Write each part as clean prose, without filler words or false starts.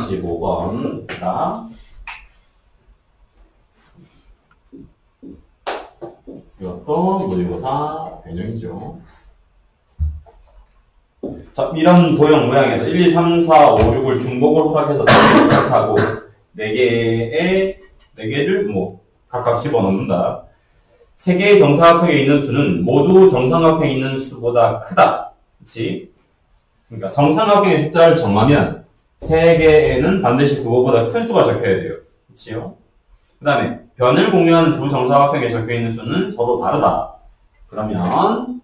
235번. 이것도 모의고사 변형이죠. 자, 이런 도형 모양에서 1, 2, 3, 4, 5, 6을 중복을 허락해서 하고 4개를 뭐 각각 집어넣는다. 3개의 정사각형에 있는 수는 모두 정삼각형에 있는 수보다 크다. 그치? 그러니까 정삼각형의 숫자를 정하면 3개에는 반드시 그거보다 큰 수가 적혀야 돼요. 그치요? 그 다음에 변을 공유하는 두 정사각형에 적혀있는 수는 서로 다르다. 그러면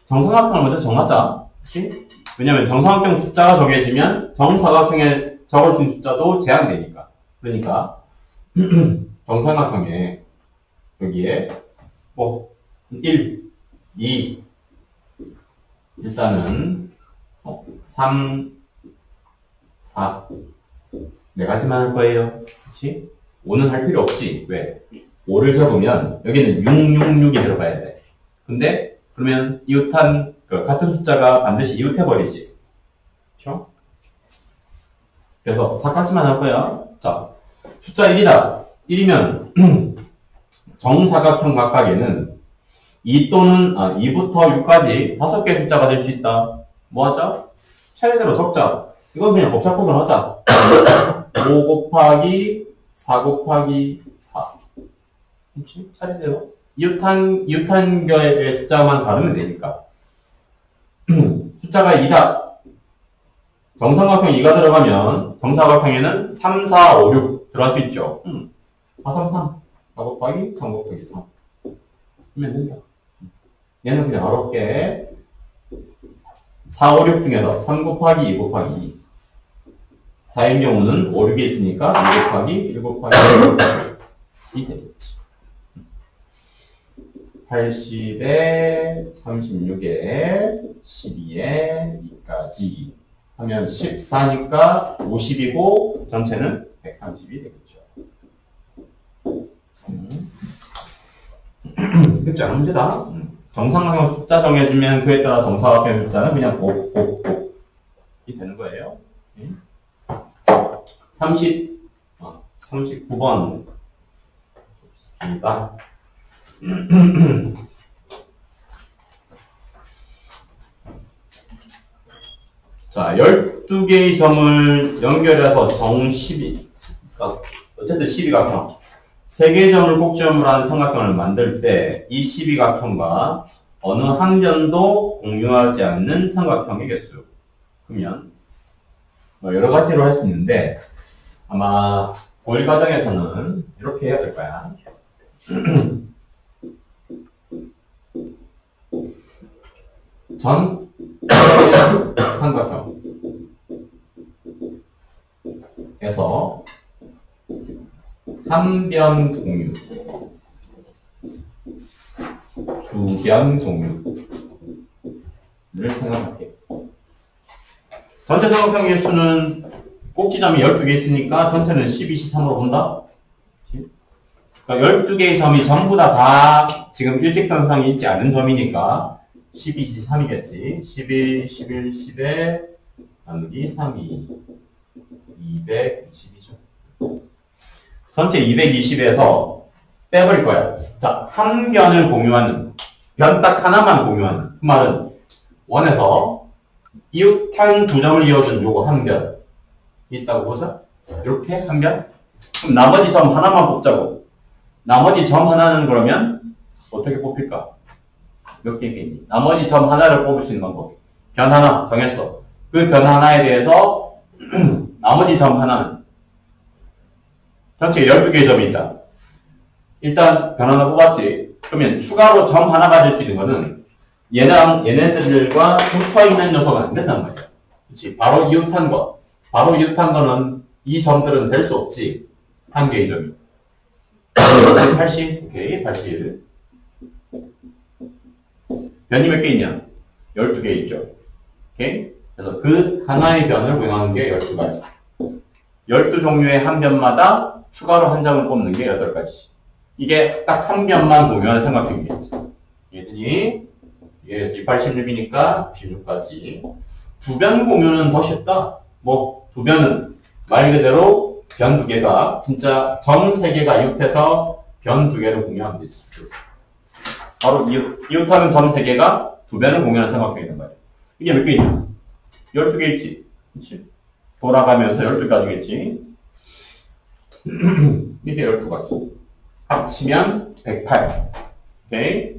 정삼각형을 먼저 정하자. 그치? 왜냐면 정삼각형 숫자가 정해지면 정사각형에 적을 수 있는 숫자도 제한되니까. 그러니까 정삼각형에 여기에 1, 2 일단은 3, 4 4가지만 할 거예요. 그치? 5는 할 필요 없지. 왜? 5를 적으면 여기는 666이 들어가야 돼. 근데 그러면 이웃한 같은 숫자가 반드시 이웃해버리지. 그렇죠? 그래서 4까지만 할 거야. 자, 숫자 1이다. 1이면 정사각형 각각에는 2부터 6까지 5개의 숫자가 될 수 있다. 뭐 하자? 차례대로 적자. 이건 그냥 복잡하게 하자. 5 곱하기 4 곱하기 4. 그렇지? 차례대로. 이웃한결의 숫자만 다르면 되니까. 숫자가 2다. 정삼각형 2가 들어가면 정사각형에는 3, 4, 5, 6 들어갈 수 있죠. 4, 3, 3. 4 곱하기 3 곱하기 3. 하면 된다. 얘는 그냥 어렵게 4, 5, 6 중에서 3 곱하기 2 곱하기 2. 4인 경우는 5, 6이 있으니까 2 곱하기 1 곱하기 2 되겠지. 80에 36에 12에 2까지 하면 14니까 50이고 전체는 130이 되겠죠. 쉽지 않은 문제다. 정삼각형 숫자 정해주면 그에 따라 정사각형 숫자는 그냥 곱이 되는 거예요. 39번 입니다. 자, 12개의 점을 연결해서 정 12, 어쨌든 12각형. 3개의 점을 꼭지점으로 한 삼각형을 만들 때 이 12각형과 어느 한 변도 공유하지 않는 삼각형의 개수. 그러면 여러 가지로 할 수 있는데 아마 고1 과정에서는 이렇게 해야 될 거야. 전 삼각형에서 한 변 공유, 두 변 공유를 생각할게요. 전체 삼각형의 수는 꼭지점이 12개 있으니까 전체는 12, 13으로 본다. 그러니까 12개의 점이 전부 다 지금 일직선상에 있지 않은 점이니까 12, 13이겠지. 11, 11, 10에 나누기 3이 220이죠. 전체 220에서 빼버릴 거야. 자, 한 변을 공유하는, 변 딱 하나만 공유하는. 그 말은 원에서 이웃한 두 점을 이어준 요거 한 변 있다고 보자. 이렇게 한 변. 그럼 나머지 점 하나만 뽑자고. 나머지 점 하나는 그러면 어떻게 뽑힐까? 몇 개 있니? 나머지 점 하나를 뽑을 수 있는 방법. 변 하나 정했어. 그 변 하나에 대해서 나머지 점 하나는 전체 12개의 점이 있다. 일단 변 하나 뽑았지. 그러면 추가로 점 하나 가질 수 있는 거는 얘네들과 붙어있는 녀석은 안 된단 말이야. 그렇지? 바로 이웃한 거. 바로 이웃한 거는 이 점들은 될 수 없지. 한 개의 점이. 80. 오케이. 81. 변이 몇 개 있냐? 12개 있죠. 오케이? 그래서 그 하나의 변을 공유하는 게 12가지. 12종류의 한 변마다 추가로 한 점을 뽑는 게 8가지. 이게 딱 한 변만 공유하는 삼각형이겠지. 얘들이 얘에서 86이니까 96까지. 두 변 공유는 더 쉽다. 뭐, 두 변은 말 그대로 변 두 개가 진짜 점 세 개가 이웃해서 변 두 개를 공유하면 되지. 바로 이웃하는 점 세 개가 두 배를 공유하는 삼각형이란 말이야. 이게 몇 개 있냐? 12개 있지. 그치? 돌아가면서 12가지겠지. 이게 12가지 있어. 합치면 108. 오케이?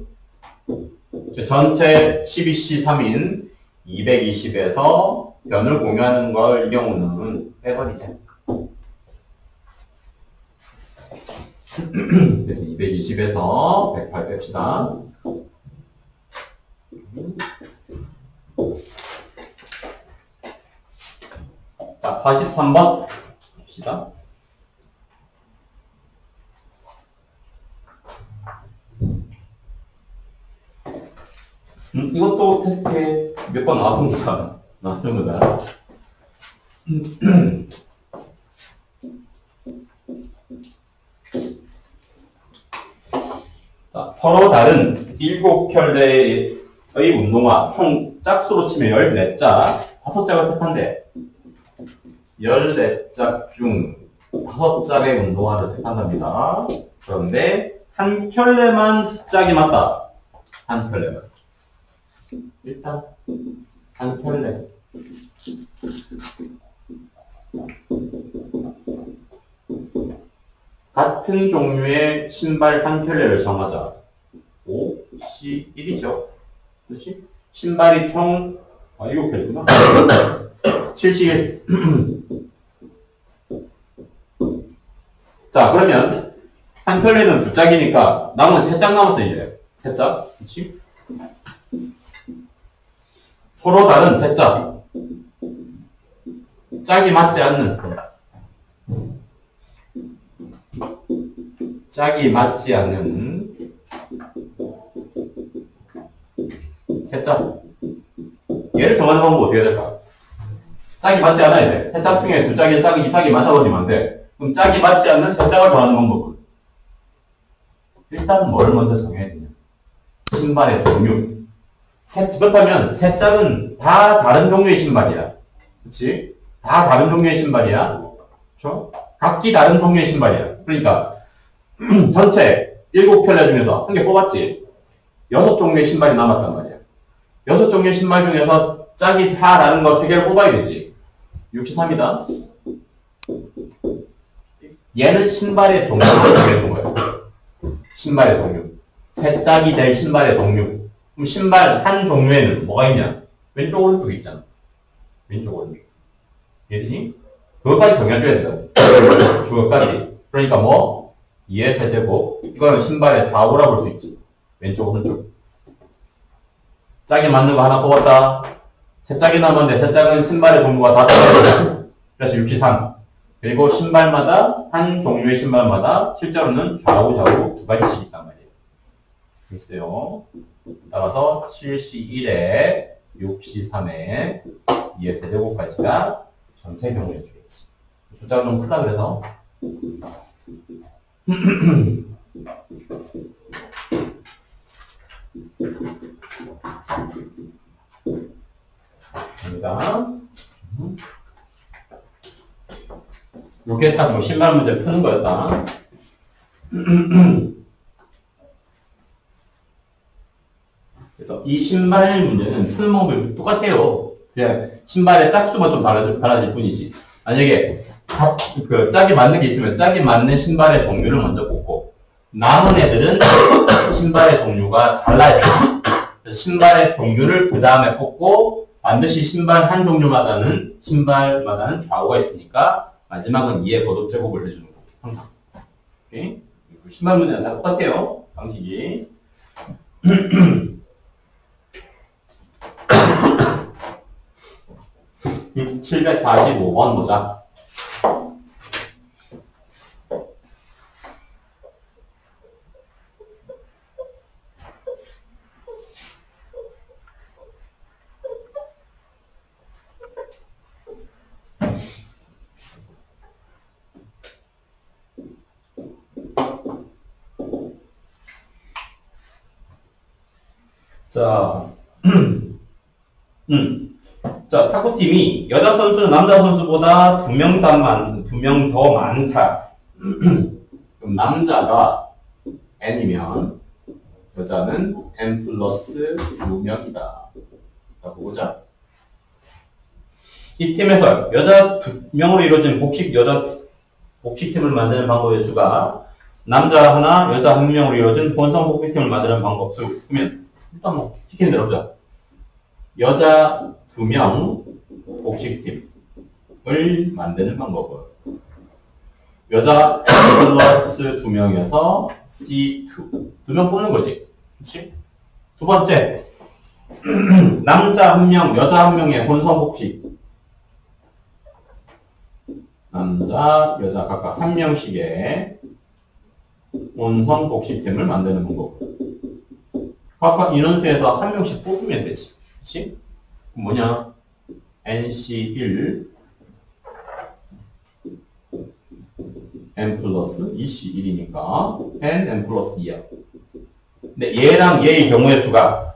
전체 12C 3인 220에서 변을 공유하는 걸 이 경우는 빼버리자. 그래서 220에서 108 뺍시다. 자, 43번 봅시다. 이것도 테스트에 몇 번 나왔던 거다. 나왔던 거다. 자, 서로 다른 7켤레의 운동화, 총 짝수로 치면 14짝, 5짝을 택한대. 14짝 중 5짝의 운동화를 택한답니다. 그런데 한 켤레만 짝이 맞다. 한 켤레만. 일단 한 켤레. 같은 종류의 신발 한 켤레를 정하자. 5, C, 1이죠. 그렇지? 신발이 총 7켤레구나. 71. 자, 그러면 한 켤레는 2짝이니까 남은 3짝 남았어 이제. 3짝. 그렇지? 서로 다른 3짝. 짝이 맞지 않는 짝이 맞지 않는 3짝. 얘를 정하는 방법 어떻게 해야 될까? 짝이 맞지 않아야 돼. 3짝 중에 2짝의 짝이 맞아버리면 안 돼. 그럼 짝이 맞지 않는 3짝을 정하는 방법은? 일단 뭘 먼저 정해야 되냐? 신발의 종류. 그렇다면 3짝은 다 다른 종류의 신발이야. 그치? 다 다른 종류의 신발이야. 그쵸? 각기 다른 종류의 신발이야. 그러니까 전체 7켤레 중에서 한 개 뽑았지. 6종류의 신발이 남았단 말이야. 6종류의 신발 중에서 짝이 다 다른 거 3개를 뽑아야 되지. 63이다. 얘는 신발의 종류를 정해준 거야. 신발의 종류. 3짝이 될 신발의 종류. 그럼 신발 한 종류에는 뭐가 있냐? 왼쪽 오른쪽이 있잖아. 왼쪽 오른쪽. 이해되니? 그것까지 정해줘야 된다. 그것까지. 그러니까 뭐 2의 세제곱. 이거는 신발의 좌우라 볼 수 있지. 왼쪽 오른쪽. 짝이 맞는 거 하나 뽑았다. 3짝이 남았는데 3짝은 신발의 종류가 다 달라요. 그래서 63. 그리고 신발마다 한 종류의 신발마다 실제로는 좌우 2가지씩 있단 말이에요. 있어요. 따라서 7C1에 6C3에 2의 세제곱까지가 전체 경우의 수겠지. 숫자가 좀 크다 그래서 갑니다. 요게 딱 뭐 신발 문제 푸는 거였다. 그래서 이 신발 문제는 푸는 방법이 똑같아요. 그냥 신발의 짝수만 좀 달라질 뿐이지. 만약에 그 짝이 맞는 게 있으면 짝이 맞는 신발의 종류를 먼저 뽑고 남은 애들은 신발의 종류가 달라요. 그래서 신발의 종류를 그 다음에 뽑고 반드시 신발 한 종류마다는 신발마다는 좌우가 있으니까 마지막은 2의 거듭 제곱을 해주는 거고 항상. 오케이? 신발 문제는 다 똑같아요. 방식이. 745번 보자. 자, 자, 자, 탁구팀이 여자 선수는 남자 선수보다 2명 더 많다. 그럼 남자가 n이면 여자는 n 플러스 2명이다. 자, 보자. 이 팀에서 여자 2명으로 이루어진 복식팀을 만드는 방법의 수가 남자 하나, 여자 1명으로 이루어진 혼성 복식팀을 만드는 방법 수. 그러면 일단 뭐 시키는 대로 보자. 여자 2명 복식팀을 만드는 방법은 여자 N 플러스 2명이어서 C2. 2명 뽑는 거지. 그치? 두 번째. 남자 1명, 여자 1명의 혼성 복식. 남자, 여자 각각 1명씩의 혼성 복식팀을 만드는 방법. 각각 인원수에서 1명씩 뽑으면 되지. 그치? 뭐냐? NC1 n 플러스 2C1이니까 n 플러스 2야. 근데 얘랑 얘의 경우의 수가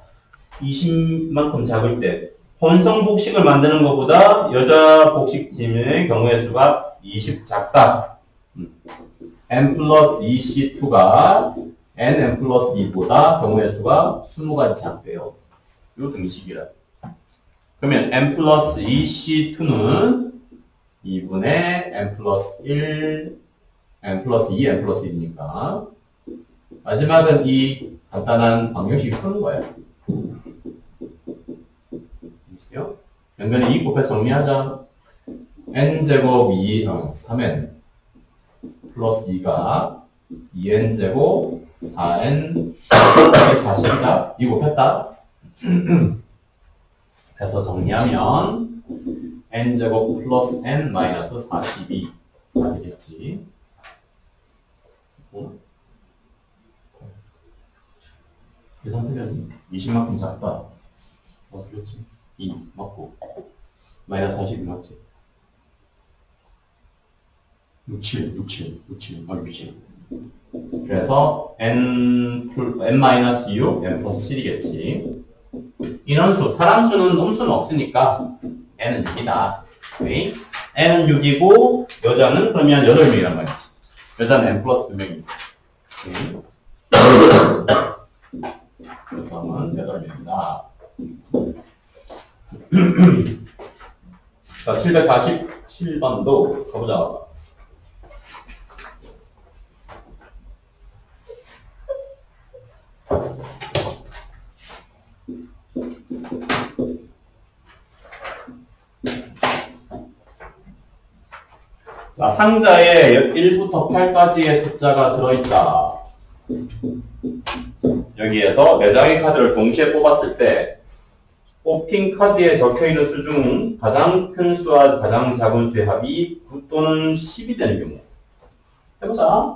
20만큼 작을 때 혼성 복식을 만드는 것보다 여자 복식팀의 경우의 수가 20 작다. n 플러스 2C2가 n 플러스 2보다 경우의 수가 20가지 작대요. 요 등식이라. 그러면 n 플러스 2C2는 2분의 n 플러스 1, n 플러스 2, n 플러스 1이니까 마지막은 이 간단한 방정식이 푸는 거예요. 있어요? 연변에 2 곱해 정리하자. n제곱 3n 플러스 2가 2n제곱 4n 40이다. 2 곱했다. 그래서 정리하면 n제곱 플러스 n 마이너스 42가 되겠지. 계산 틀렸니? 20만큼 작다. 그렇지. 2 맞고 마이너스 42 맞지? 67. 그래서 n-6, n 플러스 7이겠지. 인원수, 사람수는 음수는 없으니까 n은 6이다. 오케이? n은 6이고 여자는 그러면 8명이란 말이지. 여자는 n 플러스 2명입니다. 여성은 8명이다. 자, 747번도 가보자. 자, 상자에 1부터 8까지의 숫자가 들어있다. 여기에서 4장의 카드를 동시에 뽑았을 때 뽑힌 카드에 적혀있는 수 중 가장 큰 수와 가장 작은 수의 합이 9 또는 10이 되는 경우. 해보자.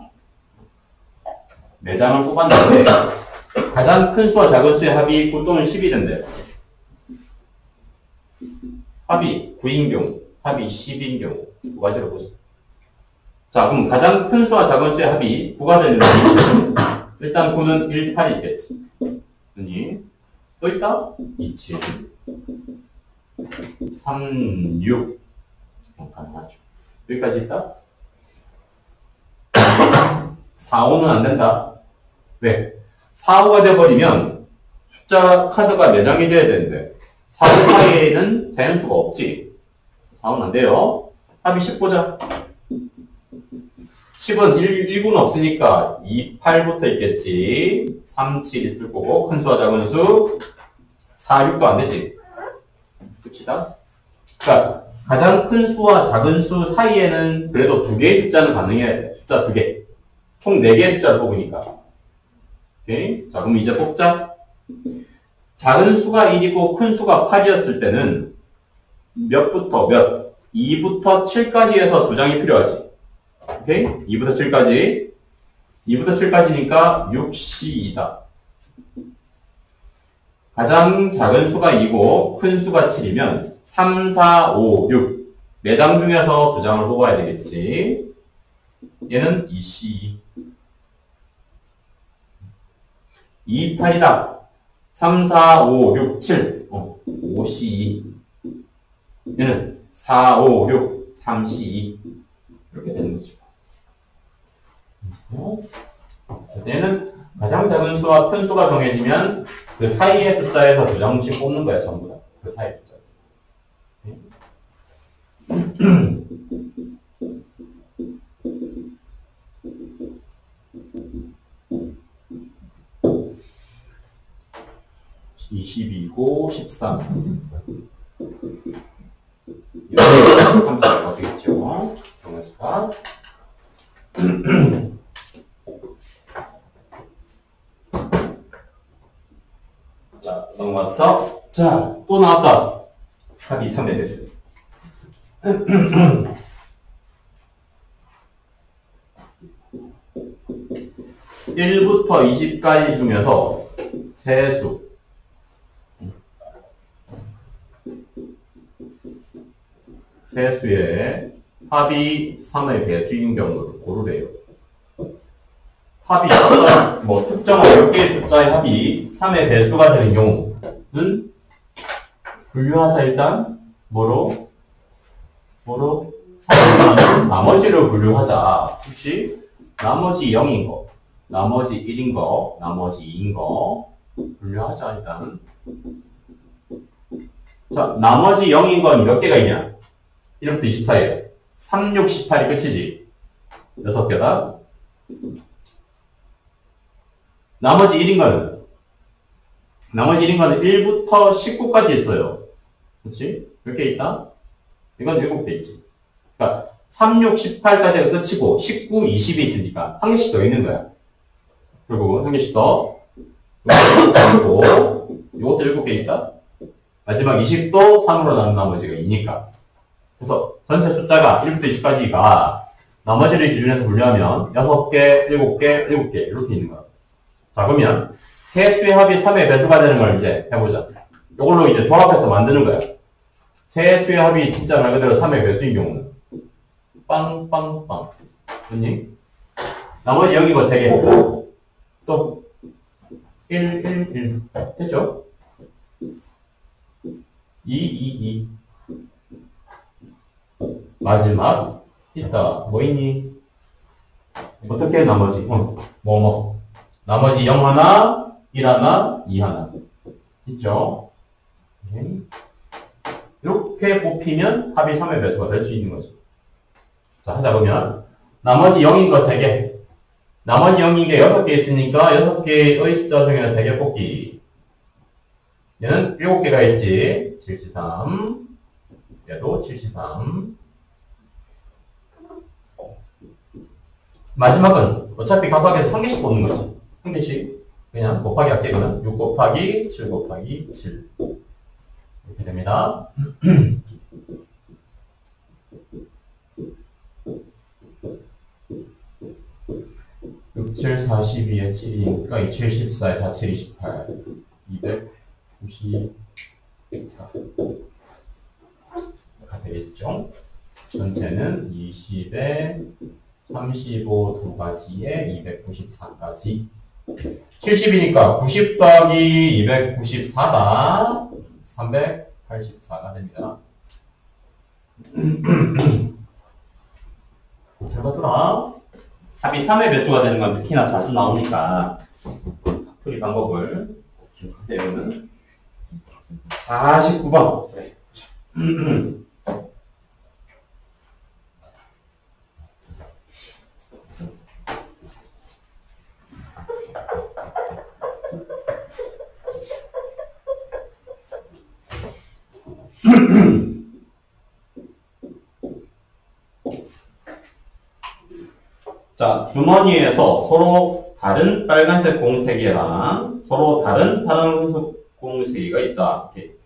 4장을 뽑았는데 가장 큰 수와 작은 수의 합이 9 또는 10이 된대요. 합이 9인 경우, 합이 10인 경우 두 가지로 보자. 자, 그럼 가장 큰 수와 작은 수의 합이 9가 되는데 일단 9는 1, 8이 있겠지. 그니 또 있다? 2, 7, 3, 6 가능하죠. 여기까지 있다? 4, 5는 안 된다. 왜? 4, 5가 돼버리면 숫자 카드가 4장이 돼야 되는데 4, 5 사이에는 자연수가 없지. 4, 5는 안 돼요. 합이 10 보자. 10은 1구는 없으니까 2, 8부터 있겠지. 3, 7 있을 거고 큰 수와 작은 수 4, 6도 안 되지. 끝이다. 그러니까 가장 큰 수와 작은 수 사이에는 그래도 2개의 숫자는 가능해야 돼. 숫자 2개. 총 4개의 숫자를 뽑으니까. 오케이? 자, 그럼 이제 뽑자. 작은 수가 1이고 큰 수가 8이었을 때는 몇부터 몇? 2부터 7까지 해서 2장이 필요하지. 오케이? 2부터 7까지. 2부터 7까지니까 6C이다. 가장 작은 수가 2고 큰 수가 7이면 3, 4, 5, 6. 4장 중에서 2장을 뽑아야 되겠지. 얘는 2C. 2, 8이다. 3, 4, 5, 6, 7. 5C. 얘는 4, 5, 6, 3, 2 이렇게 되는 거죠. 그래서 얘는 가장 작은 수와 큰 수가 정해지면 그 사이의 숫자에서 두 장씩 뽑는 거야, 전부 다. 그 사이의 숫자에서. 네? 22고 13. 3자가 되겠죠. 정수가. 자, 넘어갔어. 자, 또 나왔다. 합이 3의 배수. 1부터 20까지 중에서 세수. 세수의 합이 3의 배수인 경우를 고르래요. 합이 뭐 특정한 몇 개의 숫자의 합이 3의 배수가 되는 경우는 분류하자. 일단 뭐로 3의 나머지를 분류하자. 혹시 나머지 0인 거, 나머지 1인 거, 나머지 2인 거 분류하자. 일단 자, 나머지 0인 건 몇 개가 있냐? 1부터 24예요. 3, 6, 18이 끝이지. 6개다. 나머지 1인 거는 1부터 19까지 있어요. 그렇지? 몇 개 있다? 이건 7개 있지. 그러니까 3, 6, 18까지가 끝이고 19, 20이 있으니까 한 개씩 더 있는 거야. 결국은 한 개씩 더 있고 이것도 7개 있다. 마지막 20도 3으로 나눈 나머지가 2니까. 그래서 전체 숫자가 1부터 20까지가 나머지를 기준해서 분류하면 6개, 7개, 7개 이렇게 있는 거야. 자, 그러면 세수의 합이 3의 배수가 되는 걸 이제 해보자. 이걸로 이제 조합해서 만드는 거야. 세수의 합이 진짜 말 그대로 3의 배수인 경우는 빵빵빵. 그렇니? 나머지 여기 거 3개. 또 1, 1, 1. 됐죠? 2, 2, 2. 마지막 있다. 뭐 있니? 어떻게 나머지? 나머지 0 하나, 1 하나, 2 하나. 있죠? 이렇게 뽑히면 합이 3의 배수가 될 수 있는 거죠. 자, 하자 그러면 나머지 0인 거 3개. 나머지 0인 게 6개 있으니까 6개의 숫자 중에는 3개 뽑기. 얘는 7개가 있지. 7C3. 얘도 7C3. 마지막은 어차피 각각에서 한 개씩 뽑는 거지. 한 개씩. 그냥 곱하기 할게. 그러면 6 곱하기 7 곱하기 7. 이렇게 됩니다. 6, 7, 42에 7이니까 2, 7, 14에 4, 7, 28. 294. 가 되겠죠? 전체는 20에 35 두 가지에 294까지. 70이니까 90 더하기 294가 384가 됩니다. 잘 봐두라. 합이 3의 배수가 되는 건 특히나 자주 나오니까 풀이 방법을 기억하세요. 49번. 그래. 자, 주머니에서 서로 다른 빨간색 공 3개랑 서로 다른 파란색 공 3개가 있다. 이렇게.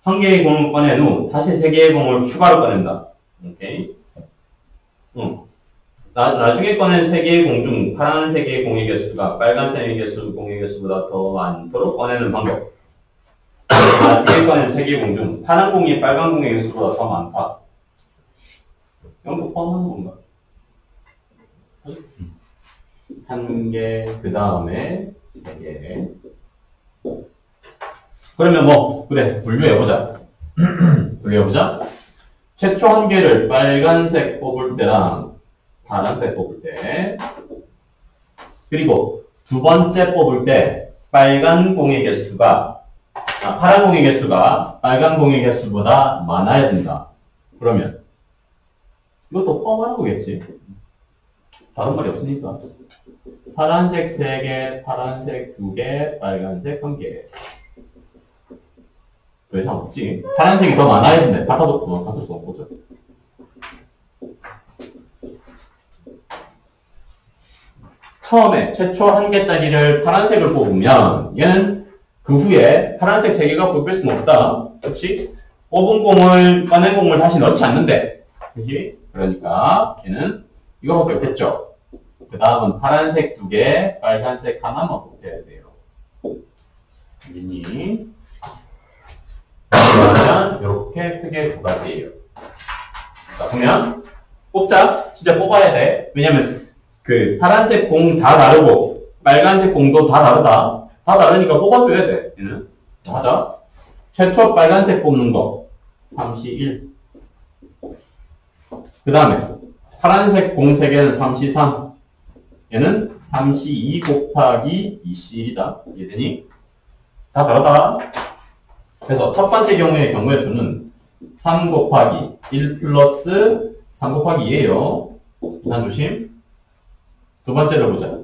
한 개의 공을 꺼낸 후 다시 3개의 공을 추가로 꺼낸다. 오케이. 나중에 꺼낸 3개의 공 중 파란색의 공의 개수가 빨간색의 공의 개수보다 더 많도록 꺼내는 방법. 나중에 꺼낸 3개의 공 중 파란 공이 빨간 공의 개수보다 더 많다. 이런 거 포함하는 건가? 한 개, 그 다음에 3개. 그러면 그래, 분류해보자. 분류해보자. 최초 한 개를 빨간색 뽑을 때랑 파란색 뽑을 때, 그리고 두 번째 뽑을 때 빨간 공의 개수가 파란 공의 개수가 빨간 공의 개수보다 많아야 된다. 그러면 이것도 포함하는 거겠지. 다른 말이 없으니까. 파란색 3개, 파란색 2개, 빨간색 1개. 왜 이상 없지? 파란색이 더 많아야 된대. 같을 수 없거든. 처음에 최초 1개짜리를 파란색을 뽑으면 얘는 그 후에 파란색 3개가 뽑힐 수는 없다. 그렇지? 뽑은 공을, 꺼낸 공을 다시 넣지 않는데. 그러니까 얘는 이거밖에 없겠죠. 그 다음은 파란색 2개, 빨간색 하나만 뽑혀야 돼요. 알겠니? 그러면 이렇게 크게 2가지예요. 자, 그러면 뽑자. 진짜 뽑아야 돼. 왜냐면 그 파란색 공 다 다르고 빨간색 공도 다 다르다. 다 다르니까 뽑아줘야 돼. 얘는. 하자. 최초 빨간색 뽑는 거 31. 그 다음에 파란색 공 3개는 33. 얘는 32 곱하기 2C이다. 이해되니? 다 다르다. 그래서 첫 번째 경우의 수는 3 곱하기 1 플러스 3 곱하기 2예요. 계산 조심. 두 번째를 보자.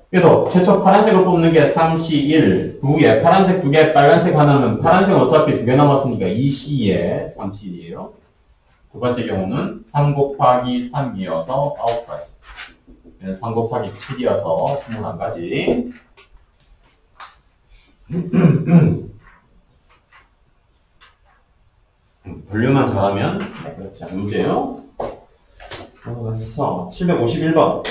그래서 최초 파란색을 뽑는 게 3C1, 그 후에 파란색 2개, 빨간색 하나면 파란색은 어차피 2개 남았으니까 2C에 3C1이에요. 두 번째 경우는 3 곱하기 3이어서 9가지. 3 곱하기 7이어서 21가지. 분류만 잘하면 그렇지 않은 문제예요. 넘어갔어. 751번.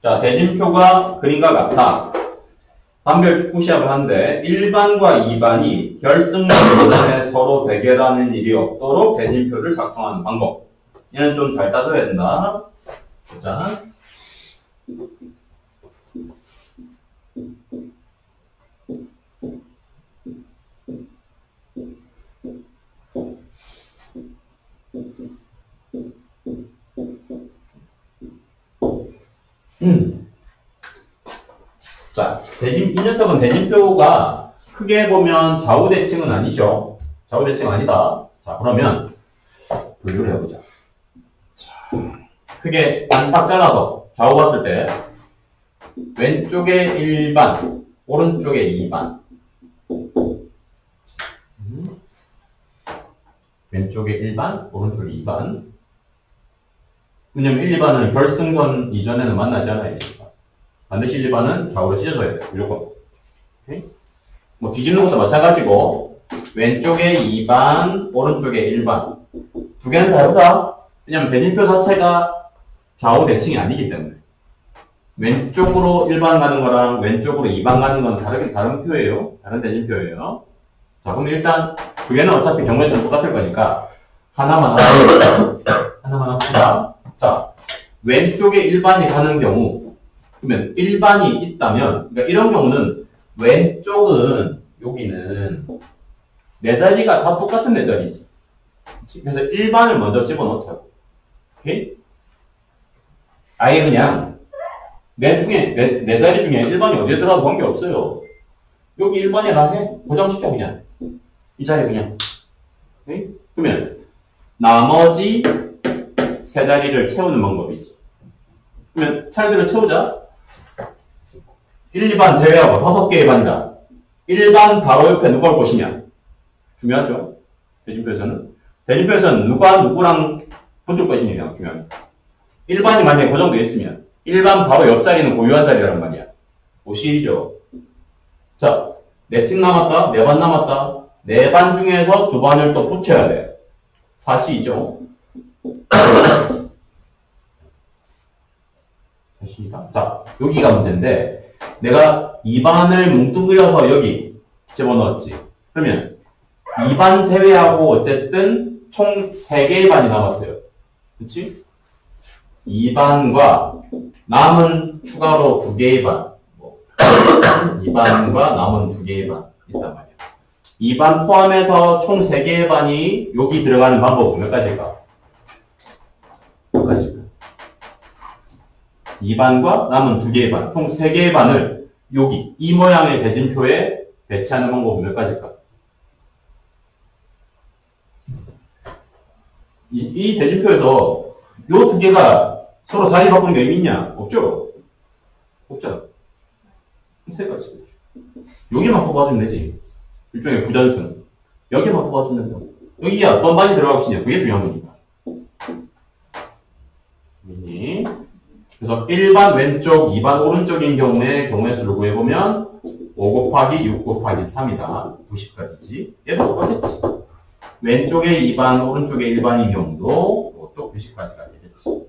자, 대진표가 그림과 같아. 반별 축구 시합을 하는데 1반과 2반이 결승전에 서로 대결하는 일이 없도록 대진표를 작성하는 방법. 얘는 좀 잘 따져야 된다. 보자. 자, 이 녀석은 대진표가 크게 보면 좌우대칭은 아니죠. 좌우대칭 아니다. 자, 그러면 분류를 해보자. 자, 크게 딱 잘라서 좌우 봤을 때 왼쪽에 1반, 오른쪽에 2반. 왼쪽에 1반, 오른쪽에 2반. 왜냐면 1, 2반은 결승전 이전에는 만나지 않아야 되니까. 반드시 1, 2반은 좌우로 찢어져야 돼. 무조건. 오케이? 뭐 뒤집는 것도 마찬가지고 왼쪽에 2반, 오른쪽에 1반. 두 개는 다르다. 왜냐면 대진표 자체가 좌우 대칭이 아니기 때문에. 왼쪽으로 1반 가는 거랑 왼쪽으로 2반 가는 건 다른 표예요. 다른 대진표예요. 자, 그럼 일단 두 개는 어차피 경우에서는 똑같을 거니까 하나만 합시다. 자, 왼쪽에 1반이 가는 경우, 그러면 1반이 있다면, 그러니까 이런 경우는 왼쪽은 여기는 네 자리가 다 똑같은 네 자리지. 그래서 1반을 먼저 집어넣자고. 오케이? 아예 그냥 네 자리 중에 1반이 어디에 들어가도 관계없어요. 여기 1반이라 해. 고정시켜 그냥. 이 자리 그냥. 오케이? 그러면 나머지 세 자리를 채우는 방법이 있어. 그러면 차례대로 채우자. 1, 2반 제외하고 5개의 반이다. 1반 바로 옆에 누가 올 것이냐. 중요하죠. 대진표에서는. 대진표에서는 누가 누구랑 붙을 것이냐 중요합니다. 1반이 만약에 고정되어 있으면 1반 바로 옆자리는 고유한 자리란 말이야. 51이죠. 자, 4팀 남았다. 4반 남았다. 4반 중에서 2반을 또 붙여야 돼. 4C이죠. 됐습니다. 자, 여기가 문제인데 내가 2반을 뭉뚱그려서 여기 집어넣었지. 그러면 2반 제외하고 어쨌든 총 3개의 반이 남았어요. 그치? 2반과 남은 추가로 2개의 반. 2반과 남은 2개의 반 있단 말이야. 2반 포함해서 총 3개의 반이 여기 들어가는 방법은 몇 가지일까? 몇 가지. 2반과 남은 2개의 반, 총 3개의 반을 여기 이 모양의 배진표에 배치하는 방법은 몇 가지일까? 이 배진표에서 요 2개가 서로 자리 바꾸는 게 의미 있냐? 없죠? 없잖아. 3가지. 여기만 뽑아주면 되지. 일종의 부전승. 여기만 뽑아주면 된다. 여기에 어떤 반이 들어가고 싶냐? 그게 중요한 거니까. 그래서 1반 왼쪽, 2반 오른쪽인 경우의 수를 구해보면 5 곱하기 6 곱하기 3이다. 90까지지. 얘도 똑같겠지. 왼쪽에 2반, 오른쪽에 1반인 경우도 또 90까지가 되겠지.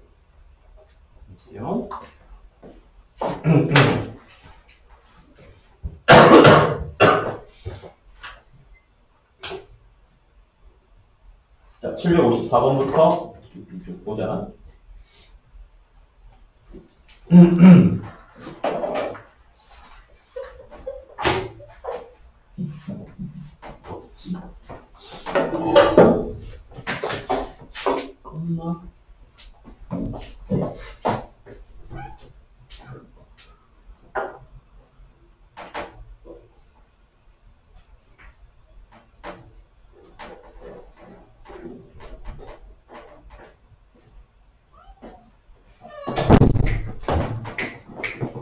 됐어요? 자, 754번부터 쭉쭉쭉 보자.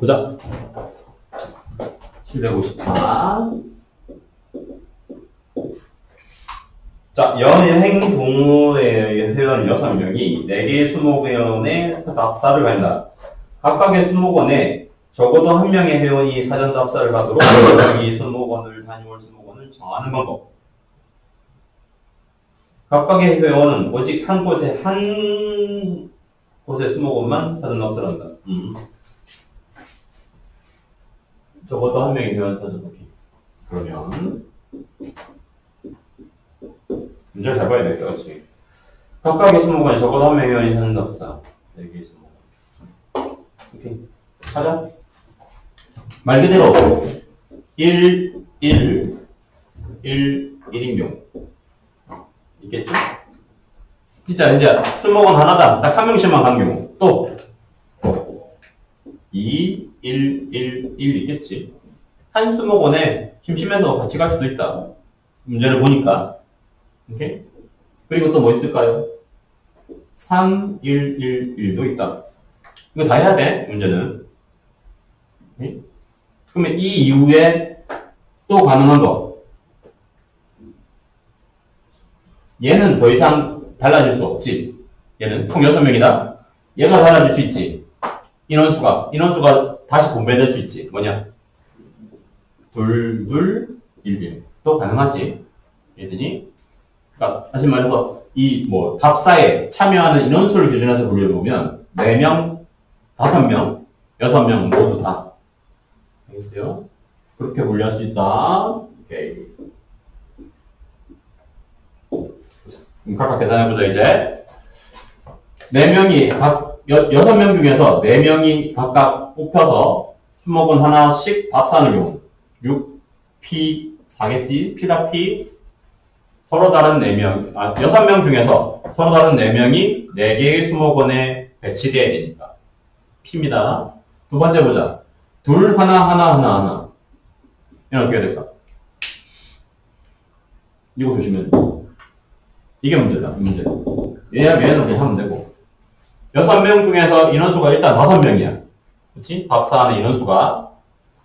보자. 754. 자, 여행 동호회 회원 6명이 4개의 수목원에 답사를 간다. 각각의 수목원에 적어도 한 명의 회원이 사전 답사를 가도록 이 수목원을 다녀올 수목원을 정하는 방법. 각각의 회원은 오직 한 곳의 수목원만 사전 답사를 한다. 적어도 한 명의 회원 사전 넣기. 그러면 문제를 잘 봐야 되겠다, 그렇지? 각각의 수목원에 적어도 한 명의 회원이 사전 답사. 4개의 수목원. 오케이. 하자. 말 그대로 1, 1인 경우. 있겠죠? 진짜 이제 수목원 하나다. 딱 한 명씩만 간 경우. 또 2, 1 있겠지. 한 수목원에 심심해서 같이 갈 수도 있다. 문제를 보니까. 오케이? 그리고 또 뭐 있을까요? 3, 1도 있다. 이거 다 해야 돼, 문제는. 오케이? 그러면 이 이후에 또 가능한 거. 얘는 더 이상 달라질 수 없지. 얘는 총 6명이다. 얘가 달라질 수 있지. 인원수가 다시 분배될 수 있지. 뭐냐? 2, 1. 또 가능하지. 얘들이. 그러니까, 다시 말해서, 답사에 참여하는 인원수를 기준해서 분류해보면, 4명, 5명, 6명 모두 다. 알겠어요? 그렇게 분류할 수 있다. 오케이. 그럼 각각 계산해보자, 이제. 4명이 6명 중에서 4명이 각각 뽑혀서 수목원 하나씩 답사하는 경우 6P 4겠지? P다 P 서로 다른 4명 6명 중에서 서로 다른 4명이 4개의 수목원에 배치되어야 되니까 P입니다. 두 번째 보자. 둘 하나 이건 어떻게 해야 될까? 이거 조심해. 이게 문제다. 문제. 얘는 그냥 하면 되고 6명 중에서 인원수가 일단 5명이야. 그치? 답사하는 인원수가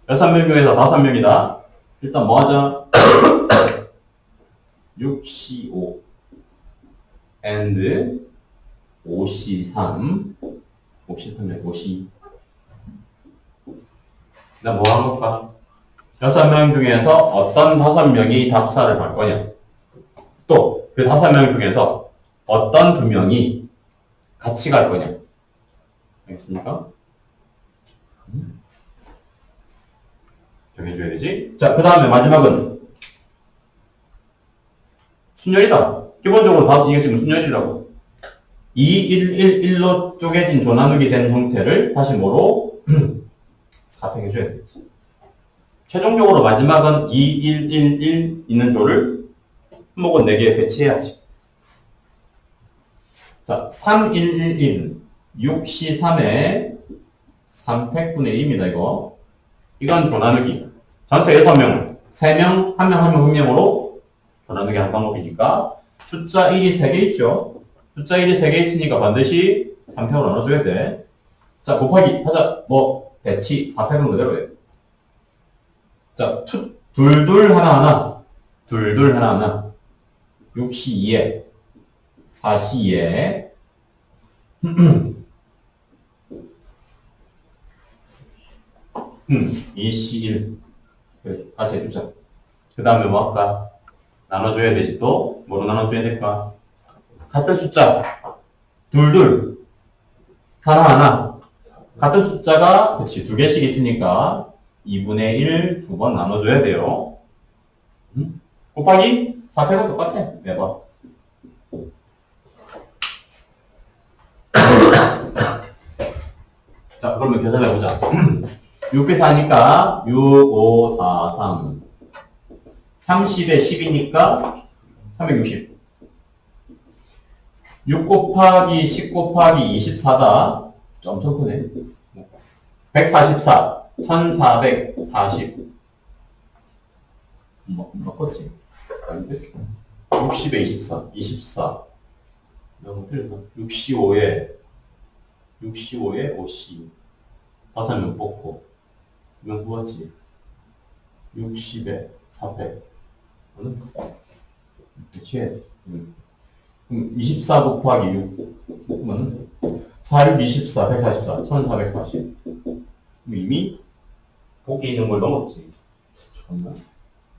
6명 중에서 5명이다. 일단 뭐 하자? 6C5 and 5C3 5C3이야 5C 나 뭐 하볼까? 6명 중에서 어떤 5명이 답사를 할 거냐? 또 그 5명 중에서 어떤 2명이 같이 갈 거냐? 알겠습니까? 정해줘야 되지? 자, 그 다음에 마지막은 순열이다. 기본적으로 다 이게 지금 순열이라고. 2111로 쪼개진 조나누기 된 형태를 다시 뭐로? 4팩 해줘야 되겠지. 최종적으로 마지막은 2111 있는 조를 항목은 4개에 배치해야지. 자, 3111, 6C3의 3팩분의 2입니다, 이거. 이건 조나누기. 전체 6명, 3명, 1명, 1명으로 조나누기 한 방법이니까 숫자 1이 3개 있죠? 숫자 1이 3개 있으니까 반드시 3팩으로 나눠줘야 돼. 자, 곱하기 하자. 뭐 배치 4팩은 그대로 해. 자, 둘둘 하나하나. 둘둘 하나하나. 6C2에 4C2에 2C1 같이 해주자. 그 다음에 뭐 할까? 나눠줘야 되지. 또 뭐로 나눠줘야 될까? 같은 숫자 둘둘 하나하나. 같은 숫자가 그치 2개씩 있으니까 2분의 1 2번 나눠줘야 돼요. 곱하기 4팩은 똑같아. 매번. 자, 그러면 계산해보자. 6배 4니까 6, 5, 4, 3. 30에 10이니까 360. 6 곱하기 10 곱하기 24다. 엄청 크네. 144. 1440. 맞겠지? 아닌데? 60에 24. 24. 너무 틀렸다. 65에 5C. 5명 뽑고. 이건 구웠지? 60에 400. 배치해야지. 그럼 24 곱하기 6. 그러면 4, 6, 24, 144, 1440. 이미 보기 있는 걸 넘었지. 정말.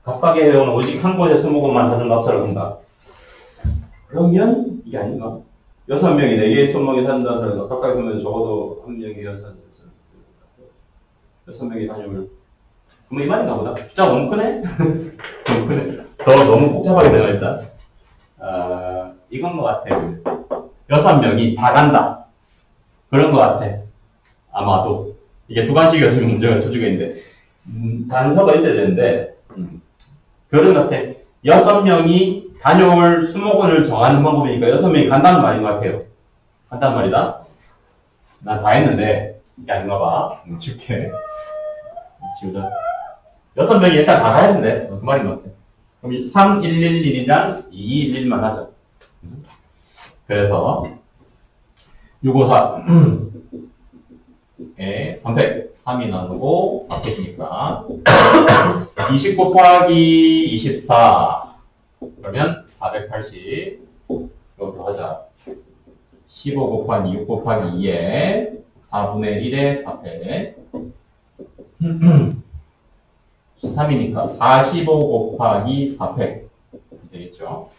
각각의 해석은 오직 한 곳에 20곳만 다른 값을 한다. 그러면 이게 아닌가? 6명이 4개의 손목에 산다는 거 각각의 손목에 적어도 한 명이 연산 6명이 다녀올. 그럼 이 말인가 보다. 숫자 너무 크네? 너무 크네. 너무 복잡하게 되어 있다. 이건 것 같아. 6명이 다 간다. 그런 것 같아. 아마도. 이게 주관식이었으면 문제가 저쪽인데. 단서가 있어야 되는데, 그런 것 같아. 6명이 다녀올 수목원을 정하는 방법이니까 6명이 간다는 말인 것 같아요. 간다는 말이다. 난 다 했는데, 이게 아닌가 봐. 지울게. 지우자. 6명이 일단 다 가야 되는데, 그 말인 것 같아. 그럼 3111이랑 2211만 하자. 그래서, 654. 3팩. 3이 나누고 4팩이니까 20 곱하기 24 그러면 480 이것도 하자. 15 곱하기 6 곱하기 2에 4분의 1에 4팩 3이니까 45 곱하기 4팩 되겠죠.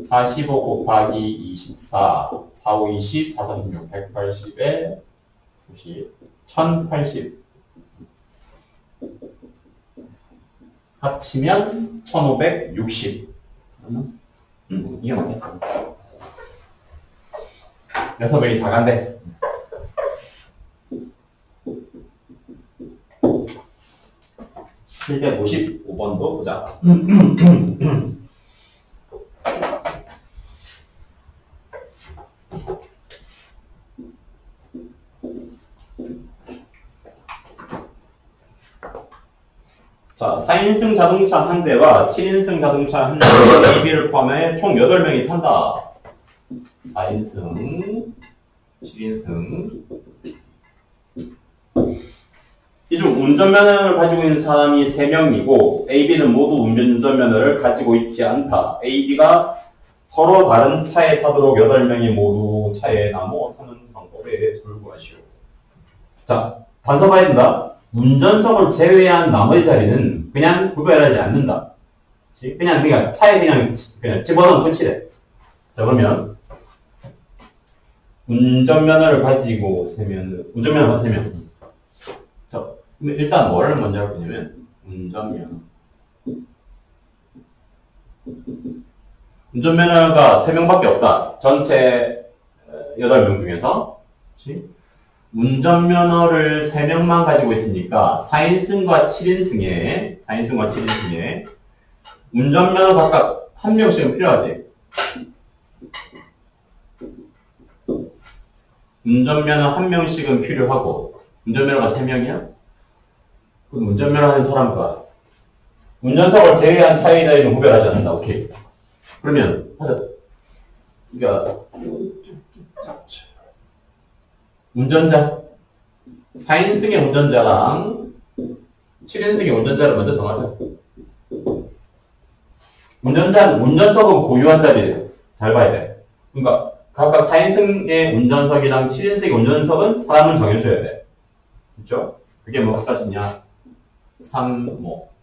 45 곱하기 24 4, 5, 20 4, 4, 16 180에 90 1080 합치면 1560 이게 맞겠다. 6명이 다 간대. 실제 55번도 보자. 자, 4인승 자동차 한 대와 7인승 자동차 한 대, AB를 포함해 총 8명이 탄다. 4인승, 7인승. 이 중 운전면허를 가지고 있는 사람이 3명이고, AB는 모두 운전면허를 가지고 있지 않다. AB가 서로 다른 차에 타도록 8명이 모두 차에 나눠 타는 방법에 불구하시오. 자, 단서 봐야 된다. 운전석을 제외한 나머지 자리는 그냥 구별하지 않는다. 그냥 차에 그냥 집어넣으면 끝이래. 자, 그러면 운전면허를 가지고 3명, 운전면허 3명. 자, 일단 뭐를 먼저 할 거냐면 운전면허. 운전면허가 3명밖에 없다. 전체 8명 중에서. 그치? 운전면허를 3명만 가지고 있으니까 4인승과 7인승에 운전면허 각각 1명씩은 필요하지. 운전면허 1명씩은 필요하고 운전면허가 3명이야? 그럼 운전면허 하는 사람과 운전석을 제외한 차이는 구별하지 않는다. 오케이. 그러면 하자. 그러니까 운전자 4인승의 운전자랑 7인승의 운전자를 먼저 정하자. 운전석은 고유한 자리예요. 잘 봐야 돼. 그러니까 각각 4인승의 운전석이랑 7인승의 운전석은 사람을 정해줘야 돼. 그렇죠? 그게 뭐 몇 가지냐? 3,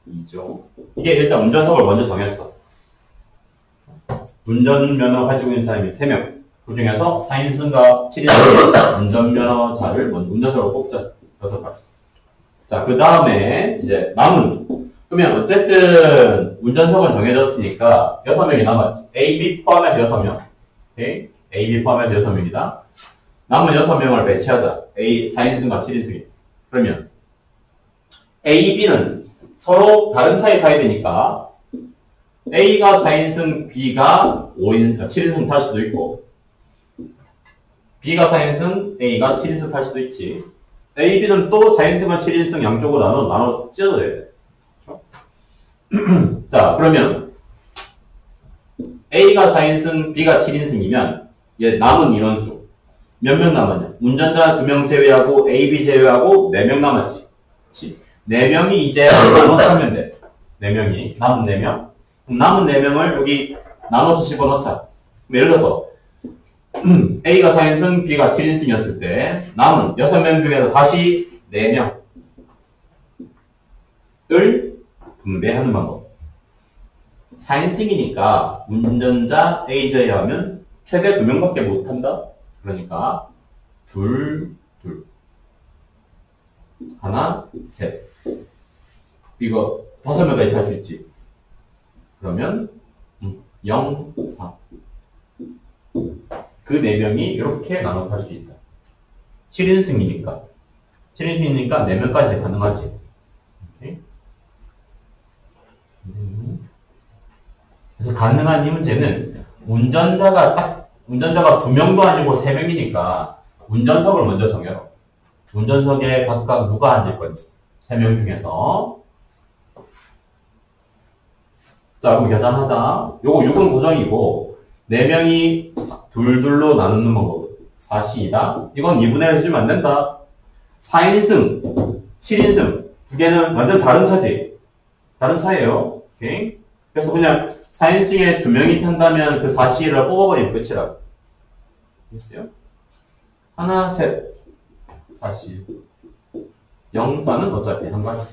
2죠. 이게 일단 운전석을 먼저 정했어. 운전면허 가지고 있는 사람이 3명. 그 중에서 4인승과 7인승의 운전면허자를 먼저 운전석으로 뽑자. 6가지. 자, 그 다음에 이제 남은. 그러면 어쨌든 운전석은 정해졌으니까 6명이 남았지. A, B 포함해서 6명. 오케이? A, B 포함해서 6명이다. 남은 6명을 배치하자. A, 4인승과 7인승이. 그러면 A, B는 서로 다른 차에 가야 되니까 A가 4인승, B가 7인승 탈 수도 있고 B가 4인승, A가 7인승 탈 수도 있지. A, B는 또 4인승과 7인승 양쪽으로 나눠 찢어져야 돼. 그렇죠? 자, 그러면 A가 4인승, B가 7인승이면 얘 남은 인원수 몇 명 남았냐? 운전자 2명 제외하고 A, B 제외하고 4명 남았지. 그렇지? 4명이 이제 나눠하면 돼. 4명이. 남은 4명. 남은 4명을 여기 나눠서 집어넣자. 예를 들어서 A가 4인승, B가 7인승이었을 때 남은 6명 중에서 다시 4명을 분배하는 방법. 4인승이니까 운전자 A 제외하면 최대 2명밖에 못한다. 그러니까 둘, 하나, 셋. 이거 5명까지 탈 수 있지. 그러면 0, 4. 그 4명이 이렇게 나눠서 할 수 있다. 7인승이니까 4명까지 가능하지. 오케이? 그래서 가능한 이 문제는 운전자가 2명도 아니고 3명이니까 운전석을 먼저 정해라. 운전석에 각각 누가 앉을 건지 3명 중에서. 자, 그럼 계산하자. 요거 6은 고정이고 4명이 둘둘로 나누는 방법. 4C이다. 이건 2분의 1 해주면 안 된다. 4인승, 7인승 두 개는 완전 다른 차지. 다른 차예요. 오케이? 그래서 그냥 4인승에 2명이 탄다면 그 4C를 뽑아버리면 끝이라고. 됐어요? 하나, 셋. 4C. 0, 4는 어차피 한 가지.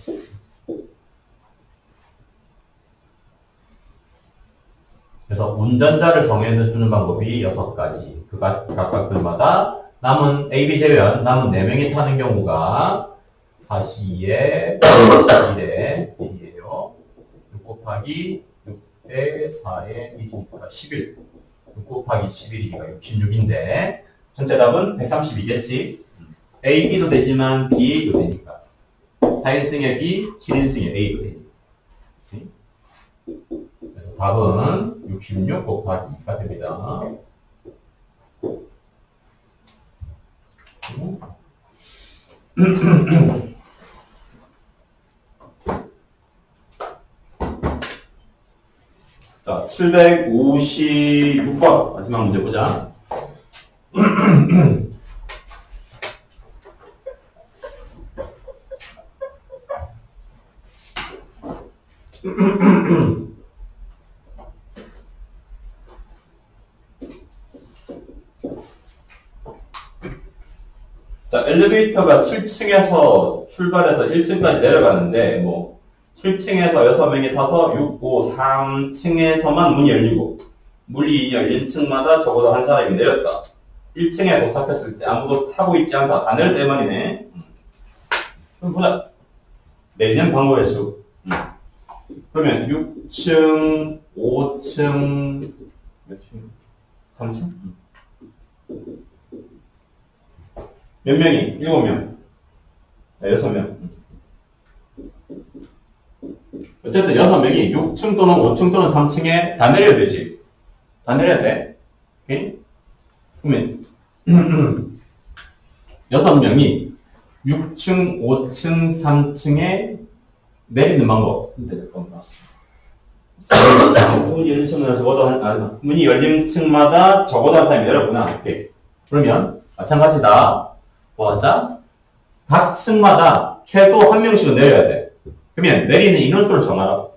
그래서 운전자를 정해주는 방법이 6가지. 각각들마다 남은 A, B 제외한 남은 4명이 타는 경우가 4C에 1에 1이에요. 6 곱하기 6에 4에 1이니까 11. 6 곱하기 11이니까 66인데 전체 답은 132겠지. A, B도 되지만 B도 되니까 4인승의 B, 7인승의 A도 되니까. 그래서 답은 66 곱하기 2가 됩니다. 자, 756번 마지막 문제 보자. 자, 엘리베이터가 7층에서 출발해서 1층까지 내려가는데, 7층에서 6명이 타서 6, 5, 3층에서만 문이 열리고, 문이 열린 층마다 적어도 한 사람이 내렸다. 1층에 도착했을 때 아무도 타고 있지 않다. 안 내릴 때 말이네. 그럼 보자. 내리는 방법의 수. 그러면 6층, 5층, 몇 층? 3층? 몇 명이? 7명. 6명. 어쨌든 6명이 6층 또는 5층 또는 3층에 다 내려야 되지. 다 내려야 돼. 오케이? 그러면 6명이 6층, 5층, 3층에 내리는 방법. 문이 열린 층마다 적어도 한 사람이 내렸구나. 오케이. 그러면 마찬가지다. 뭐 하자? 각 층마다 최소 한 명씩은 내려야 돼. 그러면 내리는 인원수를 정하라.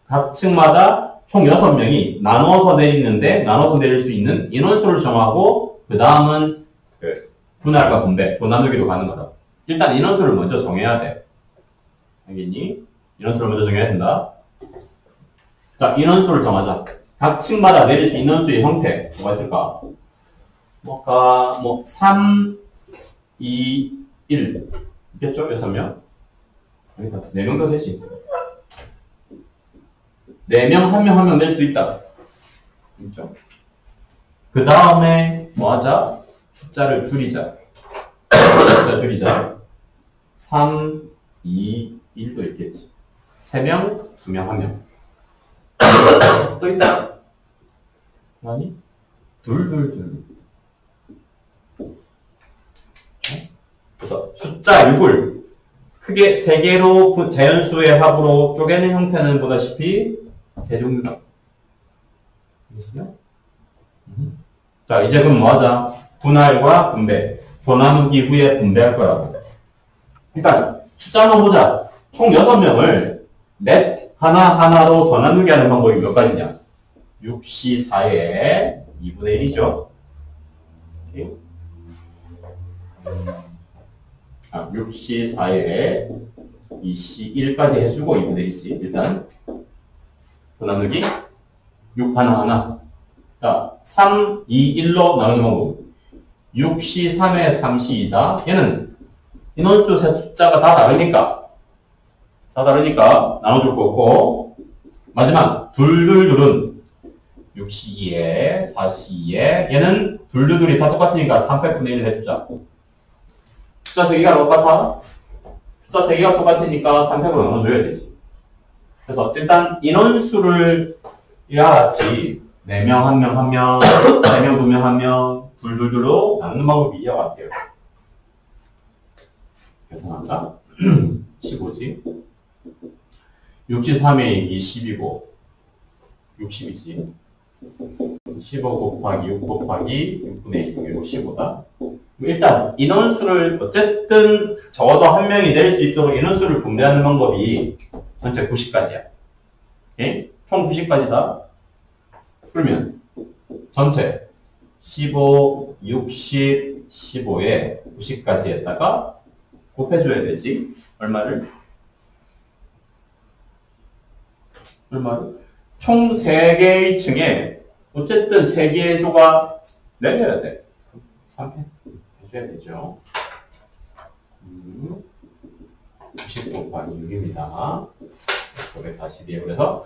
각 층마다 총 6명이 나눠서 내리는데 나눠서 내릴 수 있는 인원수를 정하고 그 다음은 분할과 분배, 조나누기로 가는 거다. 일단 인원수를 먼저 정해야 돼. 알겠니? 인원수를 먼저 정해야 된다. 자, 인원수를 정하자. 각 층마다 내릴 수 있는 인원수의 형태 뭐가 있을까? 뭐가 3, 2, 1 있겠죠? 6명? 여기다 4명 더 되지. 4명, 1명 낼 수도 있다. 그렇죠? 그 다음에 뭐 하자? 숫자를 줄이자. 3, 2, 1도 있겠지. 3명, 2명, 1명. 또 있다. 아니? 둘. 그래서 숫자 6을 크게 3개로 자연수의 합으로 쪼개는 형태는 보다시피 세 종류다. 알겠어요? 자, 이제 그럼 뭐 하자? 분할과 분배. 조나누기 후에 분배할 거라고. 일단 숫자만 보자. 총 6명을 넷 하나로 조나누기 하는 방법이 몇 가지냐? 6시 4에 2분의 1이죠. 6시 4에 2시 1까지 해주고 2분의 1씩 일단 조나누기 6 하나. 자, 3, 2, 1로 나누는 방법. 6시 3에 3시 2다. 얘는 인원수 숫자가 다 다르니까 나눠줄 거고, 마지막 둘은 6시 2에 4시 2에 얘는 둘이 다 똑같으니까 3분의 1 해주자. 숫자 3개가 똑같아? 숫자 3개가 똑같으니까 3팩으로 나눠줘야 되지. 그래서 일단 인원수를 이와 같이 4명, 1명, 1명, 3명, 2명, 1명, 둘로 나누는 방법이 이와 같아요. 계산하자. 15지. 6시 3에 2, 10이고 60이지. 15 곱하기 6 곱하기 6분의 1, 이거 15다. 일단 인원수를 어쨌든 적어도 한 명이 내릴 수 있도록 인원수를 분배하는 방법이 전체 90까지야. 오케이? 총 90까지다. 그러면 전체 15, 60, 15에 90까지 했다가 곱해줘야 되지. 얼마를? 총 3개의 층에 어쨌든 3개의 조가 내려야 돼. 3회 해줘야 되죠. 90 곱하기 6입니다. 542에 그래서